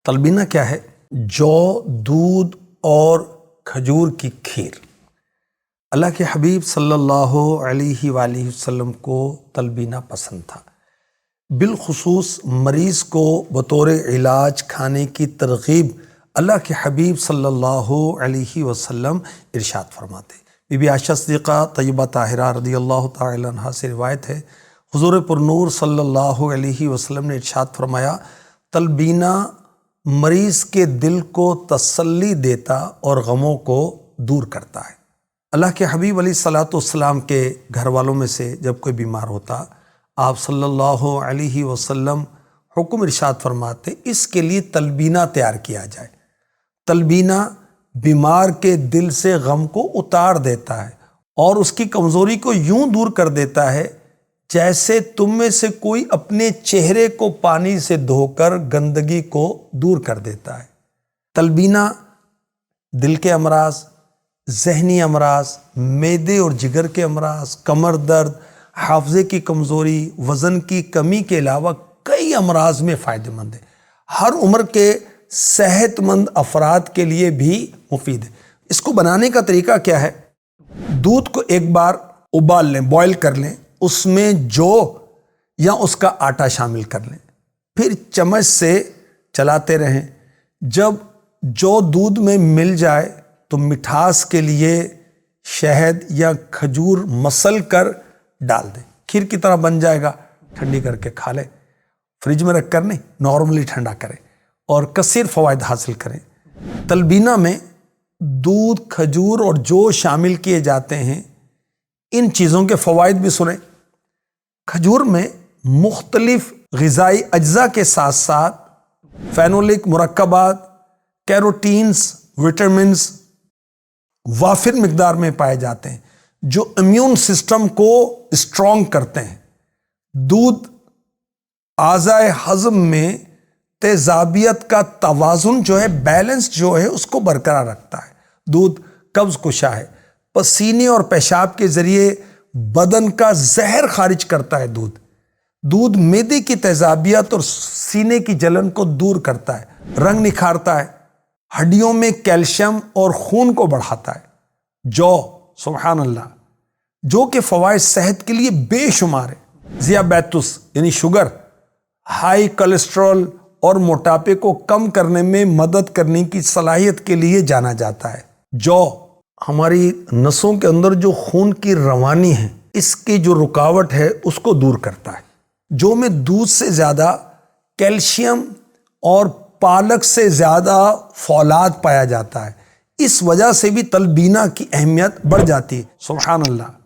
تلبینہ کیا ہے؟ جو، دودھ اور کھجور کی کھیر۔ اللہ کے حبیب صلی اللہ علیہ وآلہ وسلم کو تلبینہ پسند تھا، بالخصوص مریض کو بطور علاج کھانے کی ترغیب اللہ کے حبیب صلی اللہ علیہ وسلم ارشاد فرماتے۔ بی بی عائشہ صدیقہ طیبہ طاہرہ رضی اللہ تعالی عنہا سے روایت ہے، حضور پرنور صلی اللہ علیہ وسلم نے ارشاد فرمایا، تلبینہ مریض کے دل کو تسلی دیتا اور غموں کو دور کرتا ہے۔ اللہ کے حبیب علیہ الصلوۃ والسلام کے گھر والوں میں سے جب کوئی بیمار ہوتا، آپ صلی اللہ علیہ وسلم حکم ارشاد فرماتے اس کے لیے تلبینہ تیار کیا جائے۔ تلبینہ بیمار کے دل سے غم کو اتار دیتا ہے اور اس کی کمزوری کو یوں دور کر دیتا ہے جیسے تم میں سے کوئی اپنے چہرے کو پانی سے دھو کر گندگی کو دور کر دیتا ہے۔ تلبینہ دل کے امراض، ذہنی امراض، معدے اور جگر کے امراض، کمر درد، حافظے کی کمزوری، وزن کی کمی کے علاوہ کئی امراض میں فائدہ مند ہے۔ ہر عمر کے صحت مند افراد کے لیے بھی مفید ہے۔ اس کو بنانے کا طریقہ کیا ہے؟ دودھ کو ایک بار ابال لیں، بوائل کر لیں، اس میں جو یا اس کا آٹا شامل کر لیں، پھر چمچ سے چلاتے رہیں۔ جب جو دودھ میں مل جائے تو مٹھاس کے لیے شہد یا کھجور مسل کر ڈال دیں، کھیر کی طرح بن جائے گا۔ ٹھنڈی کر کے کھا لیں، فریج میں رکھ کر نہیں، نارملی ٹھنڈا کریں اور کثیر فوائد حاصل کریں۔ تلبینہ میں دودھ، کھجور اور جو شامل کیے جاتے ہیں، ان چیزوں کے فوائد بھی سنیں۔ کھجور میں مختلف غذائی اجزاء کے ساتھ ساتھ فینولک مرکبات، کیروٹینز، وٹامنز وافر مقدار میں پائے جاتے ہیں جو امیون سسٹم کو اسٹرانگ کرتے ہیں۔ دودھ اعضائے ہضم میں تیزابیت کا توازن جو ہے، بیلنس جو ہے، اس کو برقرار رکھتا ہے۔ دودھ قبض کشا ہے، پسینے اور پیشاب کے ذریعے بدن کا زہر خارج کرتا ہے۔ دودھ معدے کی تیزابیت اور سینے کی جلن کو دور کرتا ہے، رنگ نکھارتا ہے، ہڈیوں میں کیلشیم اور خون کو بڑھاتا ہے۔ جو، سبحان اللہ، جو کے فوائد صحت کے لیے بے شمار ہے۔ ذیابیطس یعنی شوگر، ہائی کولیسٹرول اور موٹاپے کو کم کرنے میں مدد کرنے کی صلاحیت کے لیے جانا جاتا ہے۔ جو ہماری نسوں کے اندر جو خون کی روانی ہے، اس کی جو رکاوٹ ہے اس کو دور کرتا ہے۔ جو میں دودھ سے زیادہ کیلشیم اور پالک سے زیادہ فولاد پایا جاتا ہے، اس وجہ سے بھی تلبینہ کی اہمیت بڑھ جاتی ہے۔ سبحان اللہ۔